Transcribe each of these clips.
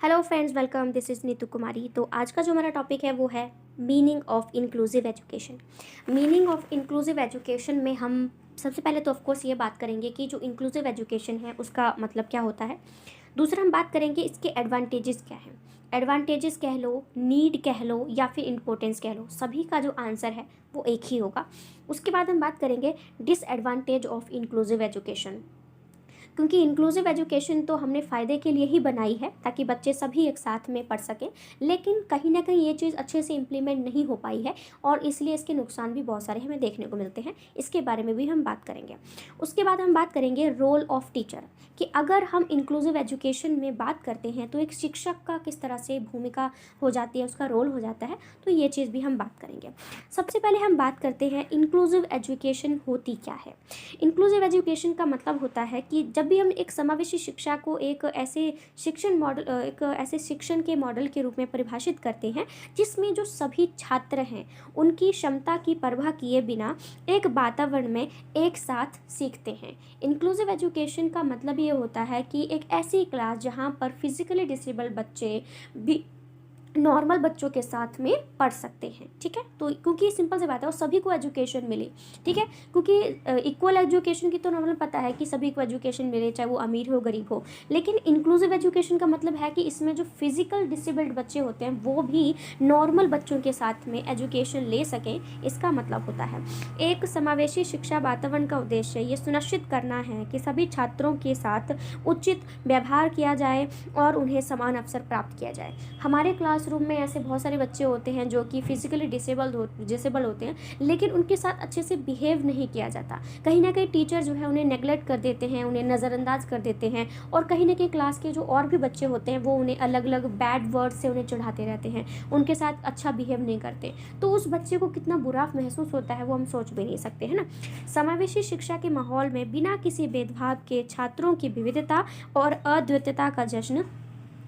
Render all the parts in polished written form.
Hello friends, welcome. This is Neetu Kumari. तो आज का जो हमारा टॉपिक है वो है meaning of inclusive education. Meaning of inclusive education में हम सबसे पहले तो ऑफ कोर्स ये बात करेंगे कि जो इंक्लूसिव एजुकेशन है उसका मतलब क्या होता है। दूसरा हम बात करेंगे इसके एडवांटेजेस क्या हैं। एडवांटेजेस कह लो, नीड कह लो या फिर इम्पोर्टेंस कह लो, सभी का जो आंसर है वो एक ही होगा। उसके बाद हम बात करेंगे डिसएडवांटेज ऑफ इंक्लूसिव एजुकेशन, क्योंकि इंक्लूसिव एजुकेशन तो हमने फ़ायदे के लिए ही बनाई है ताकि बच्चे सभी एक साथ में पढ़ सकें, लेकिन कहीं ना कहीं ये चीज़ अच्छे से इम्प्लीमेंट नहीं हो पाई है और इसलिए इसके नुकसान भी बहुत सारे हमें देखने को मिलते हैं। इसके बारे में भी हम बात करेंगे। उसके बाद हम बात करेंगे रोल ऑफ टीचर, कि अगर हम इंक्लूसिव एजुकेशन में बात करते हैं तो एक शिक्षक का किस तरह से भूमिका हो जाती है, उसका रोल हो जाता है, तो ये चीज़ भी हम बात करेंगे। सबसे पहले हम बात करते हैं इंक्लूसिव एजुकेशन होती क्या है। इंक्लूसिव एजुकेशन का मतलब होता है कि जब भी हम एक समावेशी शिक्षा को एक ऐसे शिक्षण के मॉडल के रूप में परिभाषित करते हैं जिसमें जो सभी छात्र हैं उनकी क्षमता की परवाह किए बिना एक वातावरण में एक साथ सीखते हैं। इंक्लूसिव एजुकेशन का मतलब ये होता है कि एक ऐसी क्लास जहाँ पर फिजिकली डिसेबल्ड बच्चे भी नॉर्मल बच्चों के साथ में पढ़ सकते हैं। ठीक है, तो क्योंकि सिंपल सी बात है और सभी को एजुकेशन मिले। ठीक है, क्योंकि इक्वल एजुकेशन की तो नॉर्मल पता है कि सभी को एजुकेशन मिले, चाहे वो अमीर हो गरीब हो। लेकिन इंक्लूसिव एजुकेशन का मतलब है कि इसमें जो फिजिकल डिसेबल्ड बच्चे होते हैं वो भी नॉर्मल बच्चों के साथ में एजुकेशन ले सकें। इसका मतलब होता है एक समावेशी शिक्षा वातावरण का उद्देश्य ये सुनिश्चित करना है कि सभी छात्रों के साथ उचित व्यवहार किया जाए और उन्हें समान अवसर प्राप्त किया जाए। हमारे क्लासरूम में ऐसे बहुत सारे बच्चे होते हैं जो कि फिजिकली डिसेबल होते हैं, लेकिन उनके साथ अच्छे से बिहेव नहीं किया जाता। कहीं ना कहीं टीचर जो है उन्हें नेगलेक्ट कर देते हैं, उन्हें नज़रअंदाज कर देते हैं, और कहीं ना कहीं क्लास के जो और भी बच्चे होते हैं वो उन्हें अलग अलग बैड वर्ड से उन्हें चढ़ाते रहते हैं, उनके साथ अच्छा बिहेव नहीं करते। तो उस बच्चे को कितना बुरा महसूस होता है वो हम सोच भी नहीं सकते, है ना। समावेशी शिक्षा के माहौल में बिना किसी भेदभाव के छात्रों की विविधता और अद्वितीयता का जश्न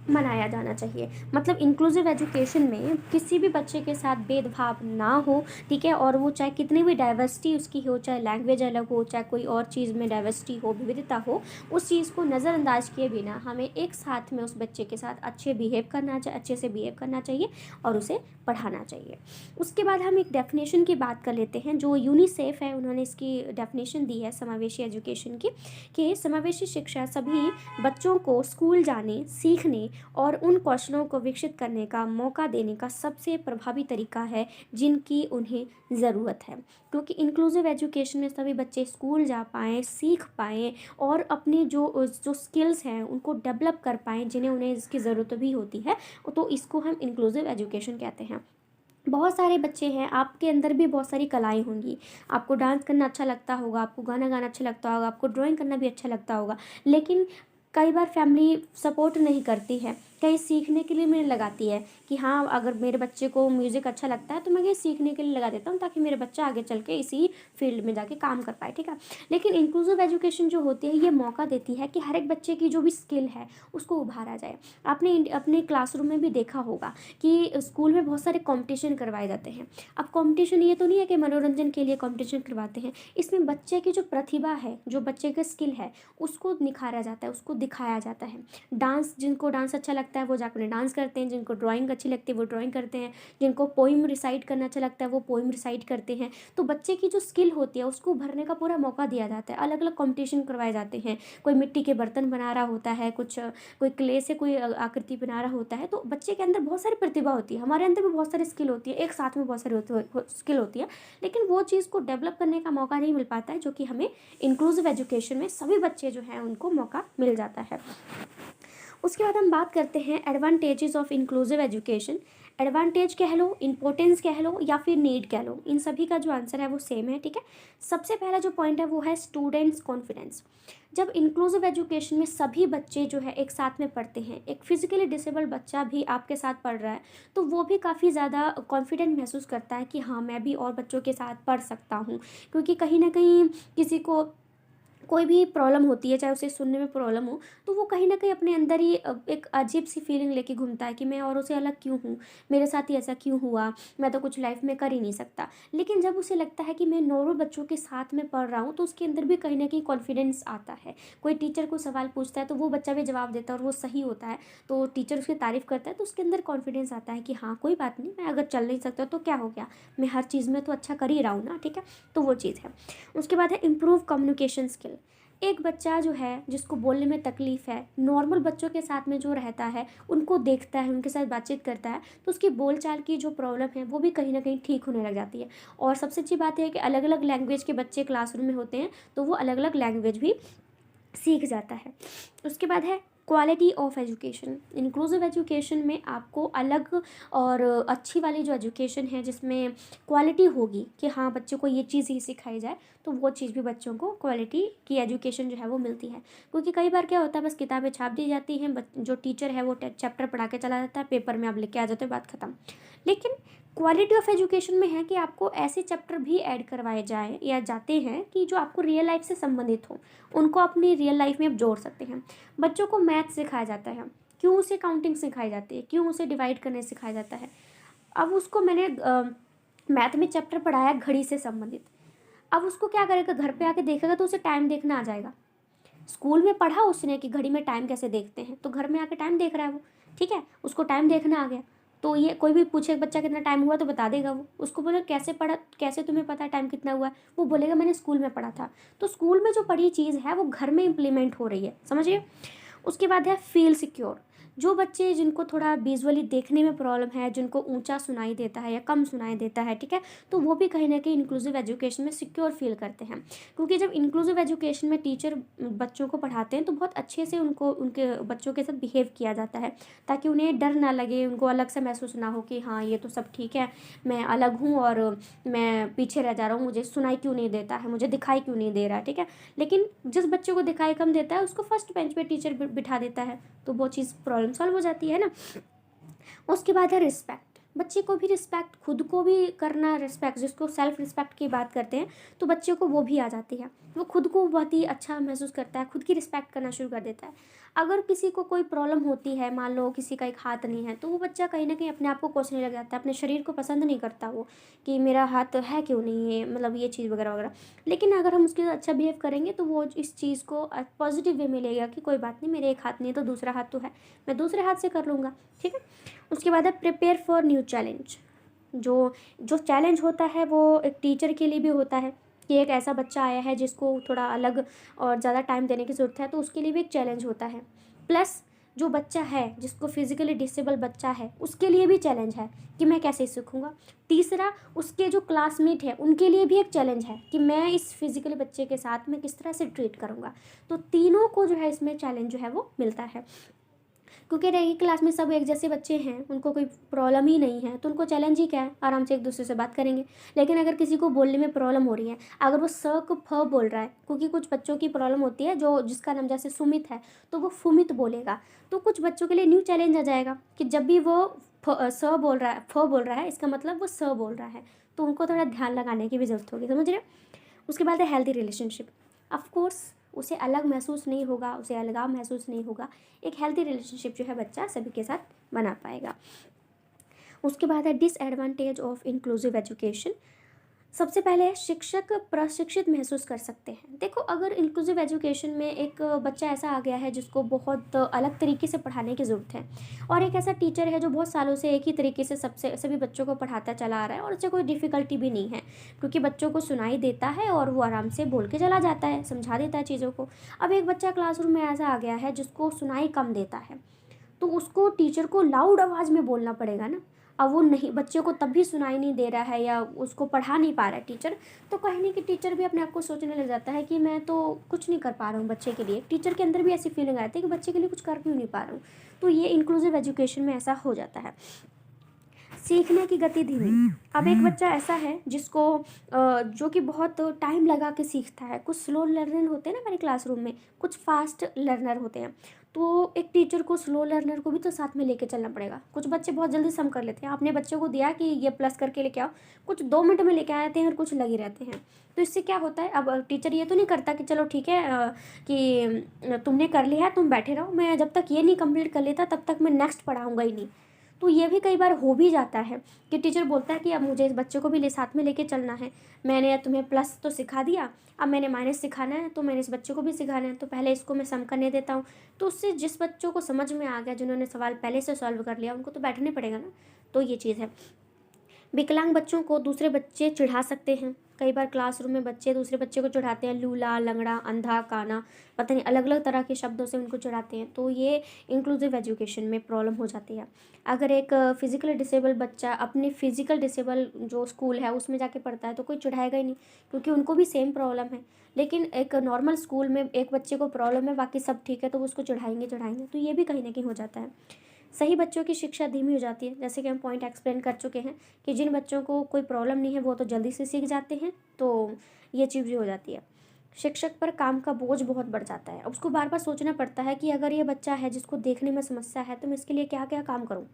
मनाया जाना चाहिए। मतलब इंक्लूसिव एजुकेशन में किसी भी बच्चे के साथ भेदभाव ना हो। ठीक है, और वो चाहे कितनी भी डाइवर्सिटी उसकी हो, चाहे लैंग्वेज अलग हो, चाहे कोई और चीज़ में डाइवर्सिटी हो, विविधता हो, उस चीज़ को नज़रअंदाज किए बिना हमें एक साथ में उस बच्चे के साथ अच्छे से बिहेव करना चाहिए और उसे पढ़ाना चाहिए। उसके बाद हम एक डेफिनेशन की बात कर लेते हैं जो यूनिसेफ है, उन्होंने इसकी डेफिनेशन दी है समावेशी एजुकेशन की, कि समावेशी शिक्षा सभी बच्चों को स्कूल जाने, सीखने और उन कौशलों को विकसित करने का मौका देने का सबसे प्रभावी तरीका है जिनकी उन्हें ज़रूरत है। क्योंकि इंक्लूसिव एजुकेशन में सभी बच्चे स्कूल जा पाएँ, सीख पाएँ और अपने जो जो स्किल्स हैं उनको डेवलप कर पाएँ जिन्हें उन्हें इसकी ज़रूरत भी होती है, तो इसको हम इंक्लूसिव एजुकेशन कहते हैं। बहुत सारे बच्चे हैं, आपके अंदर भी बहुत सारी कलाएँ होंगी। आपको डांस करना अच्छा लगता होगा, आपको गाना गाना अच्छा लगता होगा, आपको ड्राइंग करना भी अच्छा लगता होगा, लेकिन कई बार फैमिली सपोर्ट नहीं करती है, कहीं सीखने के लिए मुझे लगाती है कि हाँ, अगर मेरे बच्चे को म्यूज़िक अच्छा लगता है तो मैं ये सीखने के लिए लगा देता हूँ ताकि मेरा बच्चा आगे चल के इसी फील्ड में जाके काम कर पाए। ठीक है, लेकिन इंक्लूसिव एजुकेशन जो होती है ये मौका देती है कि हर एक बच्चे की जो भी स्किल है उसको उभारा जाए। आपने अपने क्लासरूम में भी देखा होगा कि स्कूल में बहुत सारे कॉम्पिटिशन करवाए जाते हैं। अब कॉम्पिटिशन ये तो नहीं है कि मनोरंजन के लिए कॉम्पिटिशन करवाते हैं, इसमें बच्चे की जो प्रतिभा है, जो बच्चे का स्किल है, उसको निखारा जाता है, उसको दिखाया जाता है। डांस, जिनको डांस अच्छा लगता है वो जाकर डांस करते हैं, जिनको ड्राइंग अच्छी लगती है वो ड्राइंग करते हैं, जिनको पोइम रिसाइट करना अच्छा लगता है वो पोइम रिसाइट करते हैं। तो बच्चे की जो स्किल होती है उसको भरने का पूरा मौका दिया जाता है। अलग अलग कॉम्पिटिशन करवाए जाते हैं, कोई मिट्टी के बर्तन बना रहा होता है, कोई क्ले से कोई आकृति बना रहा होता है। तो बच्चे के अंदर बहुत सारी प्रतिभा होती है, हमारे अंदर भी बहुत सारी स्किल होती है, एक साथ में बहुत सारी स्किल होती है, लेकिन वो चीज़ को डेवलप करने का मौका नहीं मिल पाता है, जो कि हमें इंक्लूसिव एजुकेशन में सभी बच्चे जो हैं उनको मौका मिल जाता है। उसके बाद हम बात करते हैं advantages of inclusive education. Advantage कह लो, इंपॉर्टेंस कह लो या फिर नीड कह लो, इन सभी का जो आंसर है वो सेम है। ठीक है, सबसे पहला जो पॉइंट है वो है स्टूडेंट्स कॉन्फिडेंस। जब इंक्लूसिव एजुकेशन में सभी बच्चे जो है एक साथ में पढ़ते हैं, एक फिजिकली डिसेबल्ड बच्चा भी आपके साथ पढ़ रहा है, तो वो भी काफ़ी ज़्यादा कॉन्फिडेंट महसूस करता है कि हाँ, मैं भी और बच्चों के साथ पढ़ सकता हूँ। क्योंकि कहीं ना कहीं किसी को कोई भी प्रॉब्लम होती है, चाहे उसे सुनने में प्रॉब्लम हो, तो वो कहीं न कहीं अपने अंदर ही एक अजीब-सी फीलिंग लेके घूमता है कि मैं औरों से अलग क्यों हूँ? मेरे साथ ही ऐसा क्यों हुआ? मैं तो कुछ लाइफ़ में कर ही नहीं सकता। लेकिन जब उसे लगता है कि मैं नॉर्मल बच्चों के साथ में पढ़ रहा हूँ, तो उसके अंदर भी कहीं न कहीं कॉन्फिडेंस आता है। कोई टीचर को सवाल पूछता है, तो वो बच्चा भी जवाब देता है और वो सही होता है, तो टीचर उसकी तारीफ़ करता है, तो उसके अंदर कॉन्फिडेंस आता है कि हाँ, कोई बात नहीं, मैं अगर चल नहीं सकता तो क्या हो गया? मैं हर चीज़ में तो अच्छा कर ही रहा हूँ ना, ठीक है? तो वो चीज़ है। उसके बाद है इम्प्रूव कम्युनिकेशन स्किल। एक बच्चा जो है जिसको बोलने में तकलीफ़ है, नॉर्मल बच्चों के साथ में जो रहता है, उनको देखता है, उनके साथ बातचीत करता है, तो उसकी बोलचाल की जो प्रॉब्लम है वो भी कहीं न कहीं ठीक होने लग जाती है। और सबसे अच्छी बात ये है कि अलग-अलग लैंग्वेज के बच्चे क्लासरूम में होते हैं, तो वो अलग-अलग लैंग्वेज भी सीख जाता है। उसके बाद है quality of education. Inclusive education में आपको अलग और अच्छी वाली जो एजुकेशन है जिसमें क्वालिटी होगी कि हाँ, बच्चों को ये चीज़ ही सिखाई जाए, तो वो चीज़ भी बच्चों को क्वालिटी की एजुकेशन जो है वो मिलती है। क्योंकि कई बार क्या होता है, बस किताबें छाप दी जाती हैं, जो टीचर है वो चैप्टर पढ़ा के चला जाता है, पेपर में आप लिख के आ जाते हो, बात खत्म। लेकिन क्वालिटी ऑफ एजुकेशन में है कि आपको ऐसे चैप्टर भी ऐड करवाए जाएँ या जाते हैं कि जो आपको रियल लाइफ से संबंधित हों, उनको अपनी रियल लाइफ में आप जोड़ सकते हैं। बच्चों को मैथ सिखाया जाता है, क्यों उसे काउंटिंग सिखाई जाती है, क्यों उसे डिवाइड करने सिखाया जाता है। अब उसको मैंने मैथ में चैप्टर पढ़ाया घड़ी से संबंधित। अब उसको क्या करेगा, घर पे आके देखेगा तो उसे टाइम देखना आ जाएगा। स्कूल में पढ़ा उसने कि घड़ी में टाइम कैसे देखते हैं, तो घर में आके टाइम देख रहा है वो, ठीक है? उसको टाइम देखना आ गया। तो ये कोई भी पूछे बच्चा कितना टाइम हुआ तो बता देगा वो। उसको बोलो कैसे पढ़ा, कैसे तुम्हें पता है टाइम कितना हुआ है? वो बोलेगा मैंने स्कूल में पढ़ा था। तो स्कूल में जो पढ़ी चीज़ है वो घर में इम्प्लीमेंट हो रही है, समझ रहे हो? उसके बाद है फ़ील सिक्योर। जो बच्चे जिनको थोड़ा विज़ुअली देखने में प्रॉब्लम है, जिनको ऊँचा सुनाई देता है या कम सुनाई देता है, ठीक है? तो वो भी कहीं न कहीं इंक्लूसिव एजुकेशन में सिक्योर फ़ील करते हैं। क्योंकि जब इंक्लूसिव एजुकेशन में टीचर बच्चों को पढ़ाते हैं तो बहुत अच्छे से उनको उनके बच्चों के साथ बिहेव किया जाता है, ताकि उन्हें डर ना लगे, उनको अलग से महसूस ना हो कि हाँ, ये तो सब ठीक है, मैं अलग हूँ और मैं पीछे रह जा रहा हूँ, मुझे सुनाई क्यों नहीं देता है, मुझे दिखाई क्यों नहीं दे रहा है, ठीक है? लेकिन जिस बच्चे को दिखाई कम देता है उसको फर्स्ट बेंच पे टीचर बिठा देता है, तो वो चीज़ प्रॉब्लम सॉल्व हो जाती है ना। उसके बाद है रिस्पेक्ट। बच्चे को भी रिस्पेक्ट, खुद को भी करना रिस्पेक्ट, जिसको सेल्फ रिस्पेक्ट की बात करते हैं, तो बच्चे को वो भी आ जाती है। वो खुद को बहुत ही अच्छा महसूस करता है, खुद की रिस्पेक्ट करना शुरू कर देता है। अगर किसी को कोई प्रॉब्लम होती है, मान लो किसी का एक हाथ नहीं है, तो वो बच्चा कहीं न कहीं अपने आप को कोसने लग जाता है, अपने शरीर को पसंद नहीं करता वो, कि मेरा हाथ है क्यों नहीं है, मतलब ये चीज़ वगैरह-वगैरह। लेकिन अगर हम उसके साथ अच्छा बिहेव करेंगे तो वो इस चीज़ को पॉज़िटिव वे में लेगा कि कोई बात नहीं, मेरे एक हाथ नहीं है तो दूसरा हाथ तो है, मैं दूसरे हाथ से कर लूँगा, ठीक है? उसके बाद है प्रिपेयर फॉर न्यू चैलेंज। जो जो चैलेंज होता है वो एक टीचर के लिए भी होता है कि एक ऐसा बच्चा आया है जिसको थोड़ा अलग और ज़्यादा टाइम देने की ज़रूरत है, तो उसके लिए भी एक चैलेंज होता है। प्लस जो बच्चा है जिसको फिज़िकली डिसेबल बच्चा है उसके लिए भी चैलेंज है कि मैं कैसे सीखूँगा। तीसरा, उसके जो क्लासमेट है उनके लिए भी एक चैलेंज है कि मैं इस फिज़िकली बच्चे के साथ में किस तरह से ट्रीट करूँगा। तो तीनों को जो है इसमें चैलेंज जो है वो मिलता है। क्योंकि रही क्लास में सब एक जैसे बच्चे हैं, उनको कोई प्रॉब्लम ही नहीं है, तो उनको चैलेंज ही क्या है, आराम से एक दूसरे से बात करेंगे। लेकिन अगर किसी को बोलने में प्रॉब्लम हो रही है, अगर वो स को फ बोल रहा है, क्योंकि कुछ बच्चों की प्रॉब्लम होती है जो जिसका नाम जैसे सुमित है, तो वो फुमित बोलेगा। तो कुछ बच्चों के लिए न्यू चैलेंज आ जाएगा कि जब भी वो स बोल रहा है, फ बोल रहा है, इसका मतलब वो स बोल रहा है, तो उनको थोड़ा ध्यान लगाने की भी ज़रूरत होगी, समझ रहे हो? उसके बाद है हेल्दी रिलेशनशिप। ऑफ कोर्स उसे अलग महसूस नहीं होगा, उसे अलगाव महसूस नहीं होगा। एक हेल्दी रिलेशनशिप जो है बच्चा सभी के साथ बना पाएगा। उसके बाद है डिसएडवांटेज ऑफ इंक्लूसिव एजुकेशन। सबसे पहले शिक्षक प्रशिक्षित महसूस कर सकते हैं। देखो, अगर इंक्लूसिव एजुकेशन में एक बच्चा ऐसा आ गया है जिसको बहुत अलग तरीके से पढ़ाने की ज़रूरत है, और एक ऐसा टीचर है जो बहुत सालों से एक ही तरीके से सभी बच्चों को पढ़ाता चला आ रहा है और उसे कोई डिफ़िकल्टी भी नहीं है, क्योंकि बच्चों को सुनाई देता है और वो आराम से बोल के चला जाता है, समझा देता है चीज़ों को। अब एक बच्चा क्लासरूम में ऐसा आ गया है जिसको सुनाई कम देता है, तो उसको टीचर को लाउड आवाज़ में बोलना पड़ेगा ना। अब वो नहीं, बच्चे को तब भी सुनाई नहीं दे रहा है या उसको पढ़ा नहीं पा रहा है टीचर, तो कहीं न कहीं टीचर भी अपने आप को सोचने लग जाता है कि मैं तो कुछ नहीं कर पा रहा हूँ बच्चे के लिए। टीचर के अंदर भी ऐसी फीलिंग आती है कि बच्चे के लिए कुछ कर क्यों नहीं पा रहा हूँ। तो ये इंक्लूसिव एजुकेशन में ऐसा हो जाता है। सीखने की गति धीमी। अब एक बच्चा ऐसा है जिसको जो कि बहुत टाइम लगा के सीखता है। कुछ स्लो लर्नर होते हैं ना हमारे क्लासरूम में, कुछ फास्ट लर्नर होते हैं। तो एक टीचर को, स्लो लर्नर को भी तो साथ में लेके चलना पड़ेगा। कुछ बच्चे बहुत जल्दी सम कर लेते हैं, आपने बच्चे को दिया कि ये प्लस करके लेके आओ, कुछ 2 मिनट में लेके आते हैं और कुछ लगे रहते हैं। तो इससे क्या होता है, अब टीचर ये तो नहीं करता कि चलो ठीक है कि तुमने कर लिया है, तुम बैठे रहो, मैं जब तक ये नहीं कंप्लीट कर लेता तब तक मैं नेक्स्ट पढ़ाऊँगा ही नहीं। तो ये भी कई बार हो भी जाता है कि टीचर बोलता है कि अब मुझे इस बच्चे को भी साथ में लेके चलना है, मैंने तुम्हें प्लस तो सिखा दिया, अब मैंने माइनस सिखाना है, तो मैंने इस बच्चे को भी सिखाना है, तो पहले इसको मैं सम करने देता हूँ। तो उससे जिस बच्चों को समझ में आ गया, जिन्होंने सवाल पहले से सॉल्व कर लिया, उनको तो बैठने पड़ेगा ना। तो ये चीज़ है। विकलांग बच्चों को दूसरे बच्चे चिढ़ा सकते हैं। कई बार क्लासरूम में बच्चे दूसरे बच्चे को चिढ़ाते हैं, लूला, लंगड़ा, अंधा, काना, पता नहीं अलग अलग तरह के शब्दों से उनको चिढ़ाते हैं। तो ये इंक्लूसिव एजुकेशन में प्रॉब्लम हो जाती है। अगर एक फिजिकली डिसेबल बच्चा अपने फिजिकल डिसेबल जो स्कूल है उसमें जाके पढ़ता है तो कोई चिढ़ाएगा ही नहीं, क्योंकि उनको भी सेम प्रॉब्लम है। लेकिन एक नॉर्मल स्कूल में एक बच्चे को प्रॉब्लम है, बाकी सब ठीक है, तो वो उसको चिढ़ाएंगे। तो ये भी कहीं ना कहीं हो जाता है। सही बच्चों की शिक्षा धीमी हो जाती है, जैसे कि हम पॉइंट एक्सप्लेन कर चुके हैं कि जिन बच्चों को कोई प्रॉब्लम नहीं है वो तो जल्दी से सीख जाते हैं, तो ये चीज़ भी हो जाती है। शिक्षक पर काम का बोझ बहुत बढ़ जाता है, अब उसको बार बार सोचना पड़ता है कि अगर ये बच्चा है जिसको देखने में समस्या है तो मैं इसके लिए क्या क्या काम करूँ।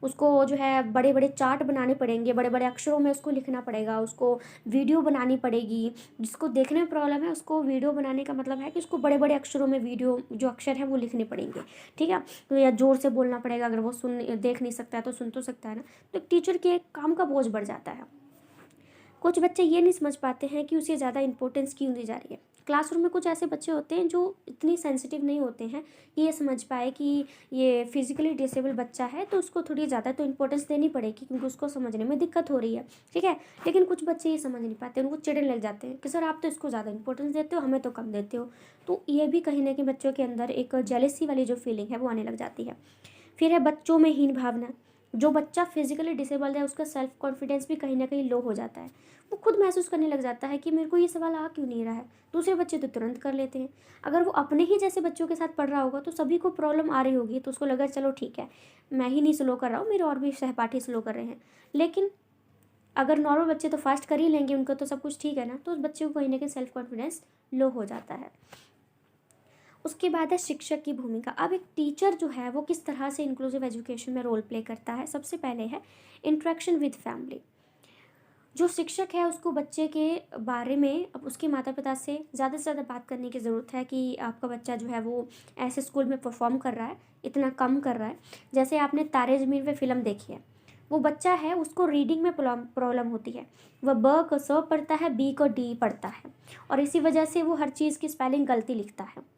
उसको जो है बड़े बड़े चार्ट बनाने पड़ेंगे, बड़े बड़े अक्षरों में उसको लिखना पड़ेगा, उसको वीडियो बनानी पड़ेगी। जिसको देखने में प्रॉब्लम है उसको वीडियो बनाने का मतलब है कि उसको बड़े बड़े अक्षरों में वीडियो जो अक्षर है वो लिखने पड़ेंगे, ठीक है। तो या ज़ोर से बोलना पड़ेगा, अगर वो देख नहीं सकता है तो सुन तो सकता है ना। तो एक टीचर के काम का बोझ बढ़ जाता है। कुछ बच्चे ये नहीं समझ पाते हैं कि उसे ज़्यादा इंपॉर्टेंस क्यों दी जा रही है। क्लासरूम में कुछ ऐसे बच्चे होते हैं जो इतनी सेंसिटिव नहीं होते हैं कि ये समझ पाए कि ये फिजिकली डिसेबल बच्चा है तो उसको थोड़ी ज़्यादा तो इंपॉर्टेंस देनी पड़ेगी, क्योंकि उसको समझने में दिक्कत हो रही है, ठीक है। लेकिन कुछ बच्चे ये समझ नहीं पाते, उनको चिढ़ने लग जाते हैं कि सर आप तो इसको ज़्यादा इंपॉर्टेंस देते हो, हमें तो कम देते हो। तो ये भी कहीं ना कहीं बच्चों के अंदर एक जेलेसी वाली जो फीलिंग है वो आने लग जाती है। फिर है बच्चों में हीन भावना। जो बच्चा फिजिकली डिसेबल्ड है उसका सेल्फ कॉन्फिडेंस भी कहीं ना कहीं लो हो जाता है। वो खुद महसूस करने लग जाता है कि मेरे को ये सवाल आ क्यों नहीं रहा है, दूसरे बच्चे तो तुरंत कर लेते हैं। अगर वो अपने ही जैसे बच्चों के साथ पढ़ रहा होगा तो सभी को प्रॉब्लम आ रही होगी, तो उसको लगा चलो ठीक है मैं ही नहीं स्लो कर रहा हूँ, मेरे और भी सहपाठी स्लो कर रहे हैं। लेकिन अगर नॉर्मल बच्चे तो फास्ट कर ही लेंगे, उनको तो सब कुछ ठीक है ना, तो उस बच्चे को कहीं ना कहीं सेल्फ कॉन्फिडेंस लो हो जाता है। उसके बाद है शिक्षक की भूमिका। अब एक टीचर जो है वो किस तरह से इंक्लूसिव एजुकेशन में रोल प्ले करता है। सबसे पहले है इंट्रैक्शन विद फैमिली। जो शिक्षक है उसको बच्चे के बारे में अब उसके माता पिता से ज़्यादा बात करने की ज़रूरत है कि आपका बच्चा जो है वो ऐसे स्कूल में परफॉर्म कर रहा है, इतना कम कर रहा है। जैसे आपने तारे ज़मीन पे फिल्म देखी है, वो बच्चा है उसको रीडिंग में प्रॉब्लम होती है, वह ब को स पढ़ता है, बी को डी पढ़ता है, और इसी वजह से वो हर चीज़ की स्पेलिंग गलती लिखता है।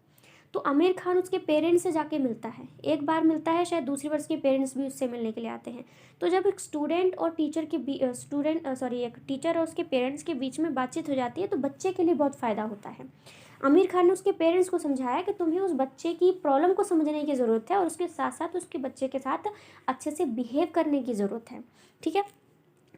तो आमिर खान उसके पेरेंट्स से जाके मिलता है, एक बार मिलता है, शायद दूसरी बार उसके पेरेंट्स भी उससे मिलने के लिए आते हैं। तो जब एक स्टूडेंट और टीचर के एक टीचर और उसके पेरेंट्स के बीच में बातचीत हो जाती है तो बच्चे के लिए बहुत फ़ायदा होता है। आमिर खान ने उसके पेरेंट्स को समझाया कि तुम्हें उस बच्चे की प्रॉब्लम को समझने की ज़रूरत है और उसके साथ साथ उसके बच्चे के साथ अच्छे से बिहेव करने की ज़रूरत है, ठीक है।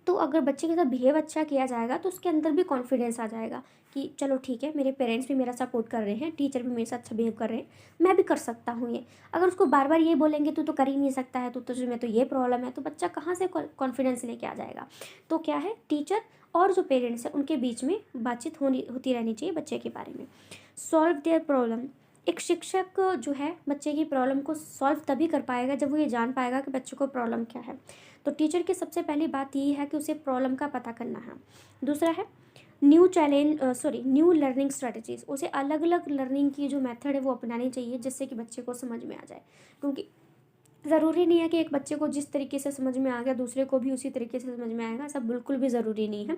तो अगर बच्चे के साथ बिहेव अच्छा किया जाएगा तो उसके अंदर भी कॉन्फिडेंस आ जाएगा कि चलो ठीक है, मेरे पेरेंट्स भी मेरा सपोर्ट कर रहे हैं, टीचर भी मेरे साथ अच्छा बिहेव कर रहे हैं, मैं भी कर सकता हूँ ये। अगर उसको बार बार ये बोलेंगे तू तो कर ही नहीं सकता है, तो तुझमें तो ये प्रॉब्लम है, तो बच्चा कहाँ से कॉन्फिडेंस लेके आ जाएगा। तो क्या है, टीचर और जो पेरेंट्स हैं उनके बीच में बातचीत होती रहनी चाहिए बच्चे के बारे में। Solve their problem. एक शिक्षक जो है बच्चे की प्रॉब्लम को सॉल्व तभी कर पाएगा जब वो ये जान पाएगा कि बच्चे को प्रॉब्लम क्या है। तो टीचर की सबसे पहली बात यही है कि उसे प्रॉब्लम का पता करना है। दूसरा है न्यू लर्निंग स्ट्रेटजीज। उसे अलग अलग लर्निंग की जो मेथड है वो अपनानी चाहिए जिससे कि बच्चे को समझ में आ जाए, क्योंकि ज़रूरी नहीं है कि एक बच्चे को जिस तरीके से समझ में आ गया दूसरे को भी उसी तरीके से समझ में आएगा, सब बिल्कुल भी ज़रूरी नहीं है।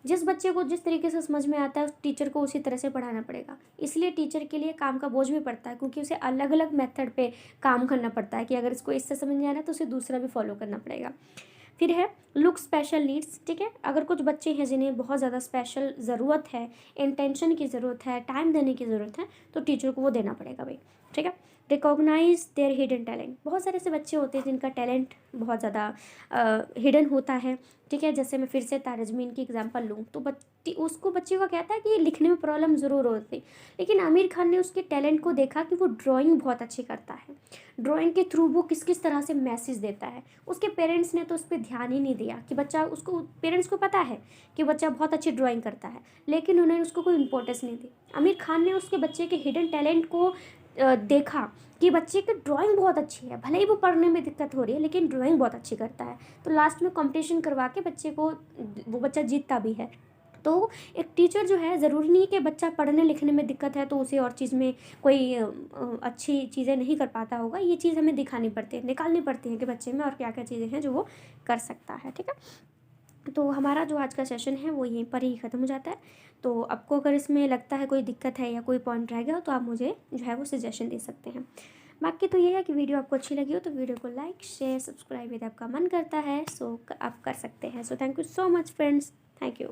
जिस बच्चे को जिस तरीके से समझ में आता है उस टीचर को उसी तरह से पढ़ाना पड़ेगा। इसलिए टीचर के लिए काम का बोझ भी पड़ता है, क्योंकि उसे अलग अलग मेथड पे काम करना पड़ता है कि अगर इसको इससे समझ नहीं आ रहा तो उसे दूसरा भी फॉलो करना पड़ेगा। फिर है लुक स्पेशल नीड्स, ठीक है। अगर कुछ बच्चे हैं जिन्हें बहुत ज़्यादा स्पेशल ज़रूरत है, इंटेंशन की ज़रूरत है, टाइम देने की ज़रूरत है, तो टीचर को वो देना पड़ेगा भाई, ठीक है। Recognise their hidden talent. बहुत सारे ऐसे बच्चे होते हैं जिनका टैलेंट बहुत ज़्यादा हिडन होता है, ठीक है। जैसे मैं फिर से तारे ज़मीन की एग्जांपल लूँ तो बच्चे को कहता है कि लिखने में प्रॉब्लम ज़रूर होती, लेकिन आमिर खान ने उसके टैलेंट को देखा कि वो ड्राइंग बहुत अच्छी करता है, ड्राइंग के थ्रू वो किस किस तरह से मैसेज देता है। उसके पेरेंट्स ने तो उस पर ध्यान ही नहीं दिया कि बच्चा, उसको पेरेंट्स को पता है कि बच्चा बहुत अच्छी ड्राइंग करता है, लेकिन उन्होंने उसको कोई इंपॉर्टेंस नहीं दी। आमिर खान ने उसके बच्चे के हिडन टैलेंट को देखा कि बच्चे की ड्राइंग बहुत अच्छी है, भले ही वो पढ़ने में दिक्कत हो रही है लेकिन ड्राइंग बहुत अच्छी करता है, तो लास्ट में कंपटीशन करवा के बच्चे को वो बच्चा जीतता भी है। तो एक टीचर जो है, ज़रूरी नहीं कि बच्चा पढ़ने लिखने में दिक्कत है तो उसे और चीज़ में कोई अच्छी चीज़ें नहीं कर पाता होगा। ये चीज़ हमें दिखानी पड़ती है, निकालनी पड़ती है कि बच्चे में और क्या क्या चीज़ें हैं जो वो कर सकता है। ठीक है, तो हमारा जो आज का सेशन है वो यहीं पर ही ख़त्म हो जाता है। तो आपको अगर इसमें लगता है कोई दिक्कत है या कोई पॉइंट रह गया हो तो आप मुझे जो है वो सजेशन दे सकते हैं। बाकी तो ये है कि वीडियो आपको अच्छी लगी हो तो वीडियो को लाइक शेयर सब्सक्राइब यदि आपका मन करता है सो आप कर सकते हैं। So thank you so much friends, thank you.